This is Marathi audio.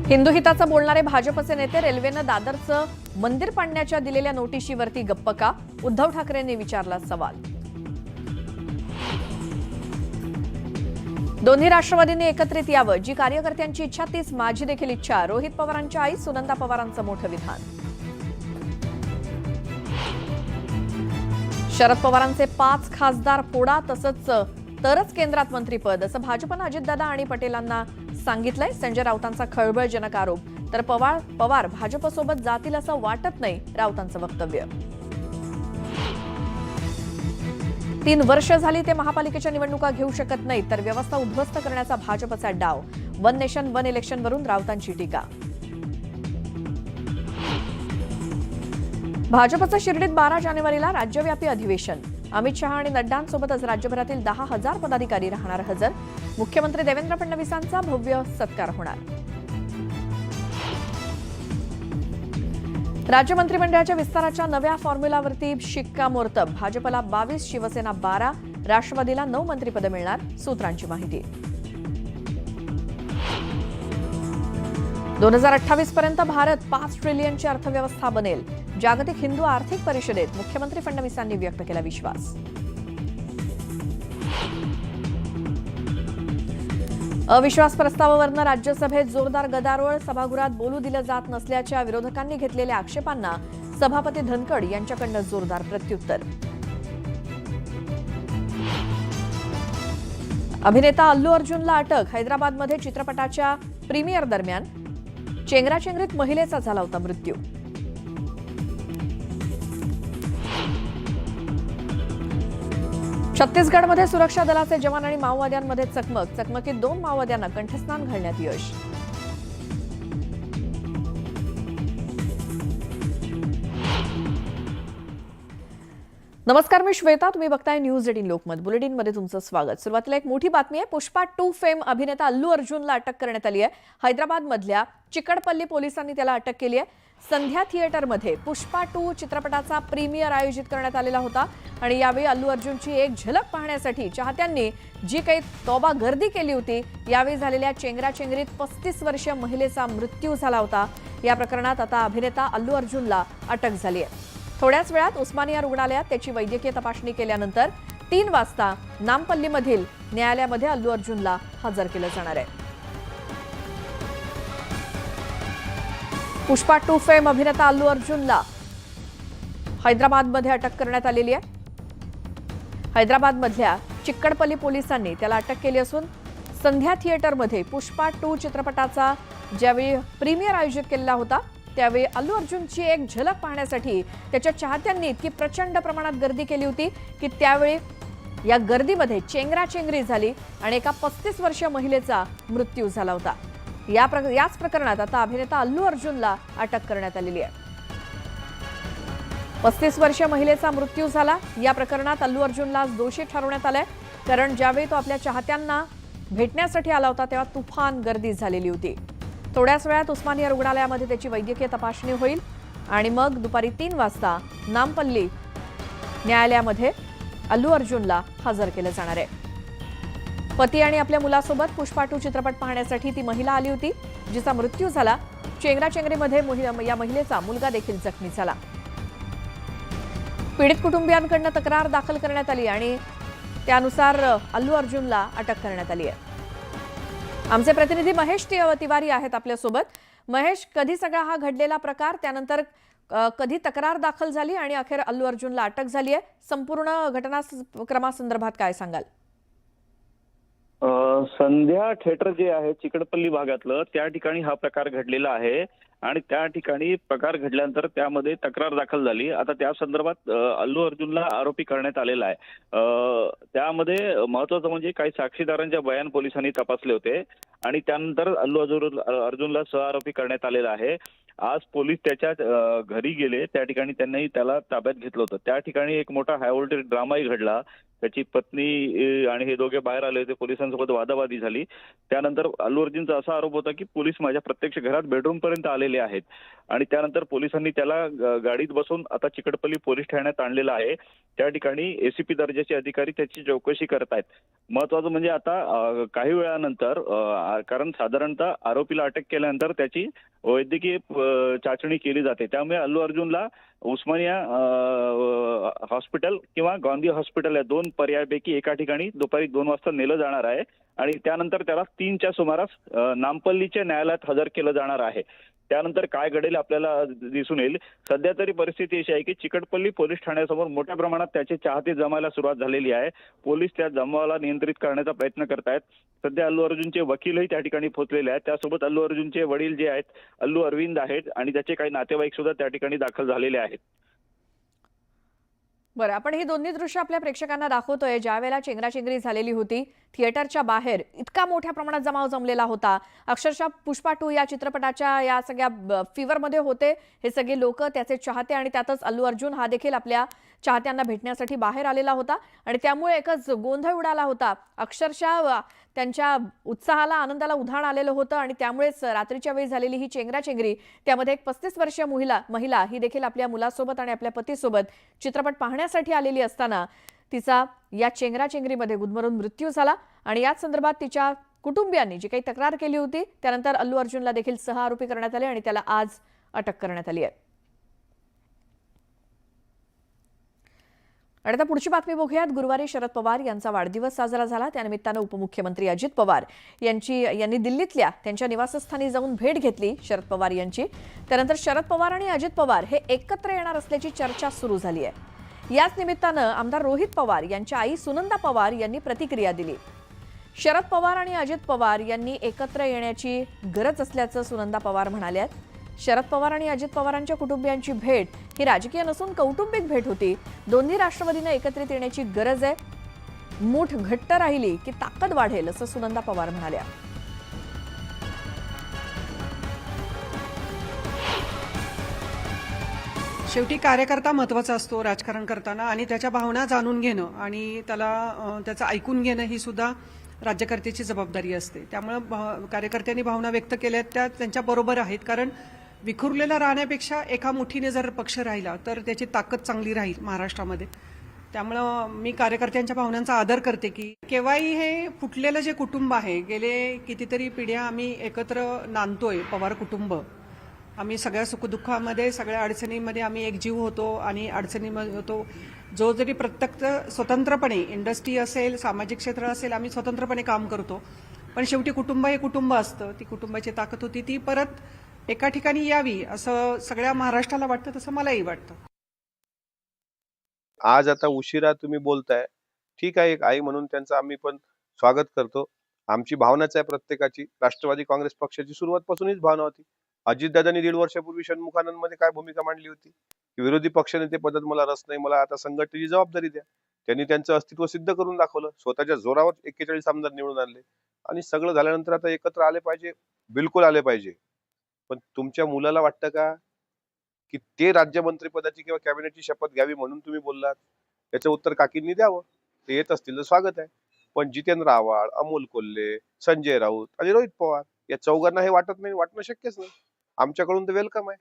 हिंदू हिताचं बोलणारे भाजपचे नेते रेल्वेनं दादरचं मंदिर पाडण्याच्या दिलेल्या नोटिशीवरती गप्प का? उद्धव ठाकरेंनी विचारला सवाल। दोन्ही राष्ट्रवादींनी एकत्रित यावं, जी कार्यकर्त्यांची इच्छा तीच माझी देखील इच्छा। रोहित पवारांच्या आई सुनंदा पवारांचं मोठं विधान। शरद पवारांचे 5 खासदार फोडा, तसंच तरच केंद्रात मंत्रीपद, असं भाजपनं अजितदादा आणि पटेलांना सांगितलंय। संजय राऊतांचा खळबळजनक आरोप, तर पवार भाजपसोबत जातील असं वाटत नाही, राऊतांचं वक्तव्य। 3 वर्ष झाली ते महापालिकेच्या निवडणुका घेऊ शकत नाही, तर व्यवस्था उद्ध्वस्त करण्याचा भाजपचा डाव। वन नेशन वन इलेक्शन वरून राऊतांची टीका। भाजपचं शिर्डीत 12 जानेवारीला राज्यव्यापी अधिवेशन। अमित शहा आणि नड्डांसोबतच राज्यभरातील 10,000 पदाधिकारी राहणार हजर। मुख्यमंत्री देवेंद्र फडणवीसांचा भव्य सत्कार होणार। राज्य मंत्रिमंडळाच्या विस्ताराच्या नव्या फॉर्म्युलावरती शिक्कामोर्तब। भाजपला 22, शिवसेना 12, राष्ट्रवादीला 9 मंत्रिपदं मिळणार, सूत्रांची माहिती। 2028 पर्यंत भारत 5 ट्रिलियनची अर्थव्यवस्था बनेल। जागतिक हिंदू आर्थिक परिषदेत मुख्यमंत्री फडणवीसांनी व्यक्त केला विश्वास। अविश्वास प्रस्तावावरनं राज्यसभेत जोरदार गदारोळ। सभागृहात बोलू दिलं जात नसल्याच्या विरोधकांनी घेतलेल्या आक्षेपांना सभापती धनखड यांच्याकडनं जोरदार प्रत्युत्तर। अभिनेता अल्लू अर्जुनला अटक। हैदराबादमध्ये चित्रपटाच्या प्रीमियर दरम्यान चेंगराचेंगरीत महिलेचा झाला होता मृत्यू। छत्तीसगडमध्ये सुरक्षा दलाचे जवान आणि माओवाद्यांमध्ये चकमक। चकमकीत 2 माओवाद्यांना कंठस्नान घालण्यात यश। नमस्कार, मी श्वेता, तुम्ही बघताय न्यूज 18 लोकमत। बुलेटिनमध्ये तुमचं स्वागत। सुरुवातीला एक मोठी बातमी आहे। पुष्पा 2 फेम अभिनेता अल्लू अर्जुनला अटक करण्यात आली आहे। हैदराबादमधल्या चिकडपल्ली पोलिसांनी त्याला अटक केली आहे। संध्या थिएटरमध्ये पुष्पा 2 चित्रपटाचा प्रीमियर आयोजित करण्यात आलेला होता आणि यावेळी अल्लू अर्जुनची एक झलक पाहण्यासाठी चाहत्यांनी जी काही तौबा गर्दी केली होती। यावेळी झालेल्या चेंगराचेंगरीत 35 वर्षीय महिलेचा मृत्यू झाला होता। या प्रकरणात आता अभिनेता अल्लू अर्जुनला अटक झाली आहे। थोड्याच वेळात उस्मानिया रुग्णालयात त्याची वैद्यकीय तपासणी केल्यानंतर 3 वाजता नामपल्लीमधील न्यायालयामध्ये अल्लू अर्जुनला हजर केलं जाणार आहे। पुष्पा 2 फेम अभिनेता अल्लू अर्जुनला हैदराबादमध्ये अटक करण्यात आलेली आहे। हैदराबादमधल्या चिकडपल्ली पोलिसांनी त्याला अटक केली असून संध्या थिएटरमध्ये पुष्पा 2 चित्रपटाचा ज्यावेळी प्रीमियर आयोजित केलेला होता त्यावेळी अल्लू अर्जुनची एक झलक पाहण्यासाठी त्याच्या चाहत्यांनी इतकी प्रचंड प्रमाणात गर्दी केली होती की त्यावेळी या गर्दीमध्ये चेंगराचेंगरी झाली आणि एका 35 वर्षीय महिलेचा मृत्यू झाला होता। याच प्रकरणात आता अभिनेता अल्लू अर्जुनला अटक करण्यात आलेली आहे। 35 वर्षीय महिलेचा मृत्यू झाला। या प्रकरणात अल्लू अर्जुनला दोषी ठरवण्यात आलंय, कारण ज्यावेळी तो आपल्या चाहत्यांना भेटण्यासाठी आला होता तेव्हा तुफान गर्दी झालेली होती। थोड्याच वेळात उस्मानिया रुग्णालयामध्ये त्याची वैद्यकीय तपासणी होईल आणि मग दुपारी 3 वाजता नामपल्ली न्यायालयामध्ये अल्लू अर्जुनला हजर केलं जाणार आहे। पती आणि आपल्या मुलासोबत पुष्पा 2 चित्रपट पाहण्यासाठी ती महिला आली होती, जिचा मृत्यू झाला। चेंगराचेंगरीमध्ये या महिलेचा मुलगा देखील जखमी झाला। पीडित कुटुंबियांकडून तक्रार दाखल करण्यात आली आणि त्यानुसार अल्लू अर्जुनला अटक करण्यात आली आहे। आमचे प्रतिनिधी महेश तिवारी आहेत आपल्यासोबत। महेश, कधी सगळा हा घडलेला प्रकार, त्यानंतर कधी तक्रार दाखल झाली आणि अखेर अल्लू अर्जुनला अटक झाली आहे, संपूर्ण घटनाक्रमासंदर्भात काय सांगाल? संध्या थिएटर जे आहे चिकडपल्ली भागातलं, त्या ठिकाणी हा प्रकार घडलेला आहे आणि त्या ठिकाणी प्रकार घडल्यानंतर त्यामध्ये तक्रार दाखल झाली। आता त्या संदर्भात अल्लू अर्जुनला आरोपी करण्यात आलेला आहे। त्यामध्ये महत्वाचं म्हणजे काही साक्षीदारांच्या बयान पोलिसांनी तपासले होते आणि त्यानंतर अल्लू अर्जुनला सहआरोपी करण्यात आलेला आहे। आज पोलीस त्याच्या घरी गेले, त्या ठिकाणी त्यांनी त्याला ताब्यात घेतलं होतं। त्या ठिकाणी एक मोठा हाय व्होल्टेज ड्रामाही घडला। त्याची पत्नी आणि हे दोघे बाहेर आले होते. पोलिसांसोबत वादावादी झाली. त्यानंतर अल्लू अर्जुनचा असा आरोप होता की पोलीस माझ्या प्रत्यक्ष घरात बेडरूम पर्यंत आलेले आहेत आणि त्यानंतर पोलिसांनी त्याला गाडीत बसून आता चिकटपल्ली पोलीस ठाण्यात आणलेलं आहे. त्या ठिकाणी एसीपी दर्जाचे अधिकारी त्याची चौकशी करतायत. महत्वाचं म्हणजे आता काही वेळानंतर कारण साधारणतः आरोपीला अटक केल्यानंतर त्याची वैद्यकीय चाचणी केली जाते. त्यामुळे अल्लू अर्जुनला उस्मानिया हॉस्पिटल किंवा गांधी हॉस्पिटल या दोन पर्यायापैकी एका ठिकाणी दुपारी 2 वाजता नेलं जाणार आहे आणि त्यानंतर त्याला 3च्या सुमारास नामपल्लीच्या न्यायालयात हजर केलं जाणार आहे. त्यानंतर काय घडेल आपल्याला दिसून येईल. सध्या तरी परिस्थिती अशी आहे की चिकटपल्ली पोलीस ठाण्यासमोर मोठ्या प्रमाणात त्याचे चाहते जमायला सुरुवात झालेली आहे. पोलीस त्या जमावाला नियंत्रित करण्याचा प्रयत्न करतायत. सध्या अल्लू अर्जुनचे वकीलही त्या ठिकाणी पोहोचलेले आहेत. त्यासोबत अल्लू अर्जुनचे वडील जे आहेत अल्लू अरविंद आहेत आणि त्याचे काही नातेवाईक सुद्धा त्या ठिकाणी दाखल झालेले आहेत. बरं, आपण ही दोन्ही दृश्य आपल्या प्रेक्षकांना दाखवतोय. ज्या वेळेला चेंगराचेंगरी झालेली होती थिएटरच्या बाहेर इतका मोठ्या प्रमाणात जमाव जमलेला होता. अक्षरशः पुष्पा 2 या चित्रपटाच्या या सगळ्या फीवरमध्ये होते हे सगळे लोक, त्याचे चाहते आणि त्यातच अल्लू अर्जुन हा देखील आपल्या चाहत्यांना भेटण्यासाठी बाहेर आलेला होता आणि त्यामुळे एकच गोंधळ उडाला होता. अक्षरशः त्यांच्या उत्साहाला आनंदाला उधाण आलेलं होतं आणि त्यामुळेच रात्रीच्या वेळी झालेली ही चेंगराचेंगरी, त्यामध्ये एक 35 वर्षीय महिला ही देखील आपल्या मुलासोबत आणि आपल्या पतीसोबत चित्रपट पाहण्यासाठी आलेली असताना तिचा या चेंगराचेंगरीमध्ये गुदमरून मृत्यू झाला आणि याच संदर्भात तिच्या कुटुंबियांनी जी काही तक्रार केली होती त्यानंतर अल्लू अर्जुनला देखील 6 आरोपी करण्यात आले आणि त्याला आज अटक करण्यात आली आहे. आणि आता पुढची बातमी बघूयात. गुरुवारी शरद पवार यांचा वाढदिवस साजरा झाला. त्यानिमित्तानं उपमुख्यमंत्री अजित पवार यांनी दिल्लीतल्या त्यांच्या निवासस्थानी जाऊन भेट घेतली शरद पवार यांची. त्यानंतर शरद पवार आणि अजित पवार हे एकत्र येणार असल्याची चर्चा सुरू झाली आहे. याच निमित्तानं आमदार रोहित पवार यांच्या आई सुनंदा पवार यांनी प्रतिक्रिया दिली. शरद पवार आणि अजित पवार यांनी एकत्र येण्याची गरज असल्याचं सुनंदा पवार म्हणाल्या. शरद पवार आणि अजित पवारांच्या कुटुंबियांची भेट ही राजकीय नसून कौटुंबिक भेट होती. दोन्ही राष्ट्रवादींना एकत्रित येण्याची गरज आहे. मूठ घट्ट राहिली की ताकद वाढेल असं सुनंदा पवार म्हणाल्या. शेवटी कार्यकर्ता महत्त्वाचा असतो राजकारण करताना आणि त्याच्या भावना जाणून घेणं आणि त्याचं ऐकून घेणं ही सुद्धा राज्यकर्त्याची जबाबदारी असते. त्यामुळे कार्यकर्त्यांनी भावना व्यक्त केल्या त्या त्यांच्या बरोबर आहेत. कारण विखुरलेला राहण्यापेक्षा एका मुठीने जर पक्ष राहिला तर त्याची ताकद चांगली राहील महाराष्ट्रामध्ये. त्यामुळं मी कार्यकर्त्यांच्या भावनांचा आदर करते की केव्हाही हे फुटलेलं जे कुटुंब आहे, गेले कितीतरी पिढ्या आम्ही एकत्र नांदतोय. पवार कुटुंब आम्ही सगळ्या सुखदुःखामध्ये सगळ्या अडचणींमध्ये आम्ही एकजीव होतो आणि अडचणीमध्ये होतो. जो जरी प्रत्यक्ष स्वतंत्रपणे इंडस्ट्री असेल, सामाजिक क्षेत्र असेल, आम्ही स्वतंत्रपणे काम करतो. पण शेवटी कुटुंब हे कुटुंब असतं. ती कुटुंबाची ताकद होती ती परत एका ठिकाणी यावी असं सगळ्या महाराष्ट्राला वाटतं, तसं मलाही वाटतं. आज आता उशिरा तुम्ही बोलताय, ठीक आहे. एक आई म्हणून त्यांचं आम्ही पण स्वागत करतो. आमची भावनाच आहे प्रत्येकाची. राष्ट्रवादी काँग्रेस पक्षाची सुरुवातपासूनच भावना होती. अजितदादांनी 1.5 वर्षापूर्वी षण्मुखानंदमध्ये काय भूमिका मांडली होती? विरोधी पक्षनेते पदात मला रस नाही, मला आता संघटनेची जबाबदारी द्या. त्यांनी त्यांचं अस्तित्व सिद्ध करून दाखवलं. स्वतःच्या जोरावर 41 आमदार निवडून आणले आणि सगळं झाल्यानंतर आता एकत्र आले पाहिजे, बिलकुल आले पाहिजे. पण तुमच्या मुलाला वाटतं का की ते राज्यमंत्रीपदाची किंवा कॅबिनेटची शपथ घ्यावी म्हणून तुम्ही बोललात? याचं उत्तर काकींनी द्यावं. ते येत असतील तर स्वागत आहे. पण जितेंद्र आव्हाड, अमोल कोल्हे, संजय राऊत आणि रोहित पवार या चौघांना हे वाटत नाही, वाटणं शक्यच नाही. आमच्याकडून तर वेलकम आहे.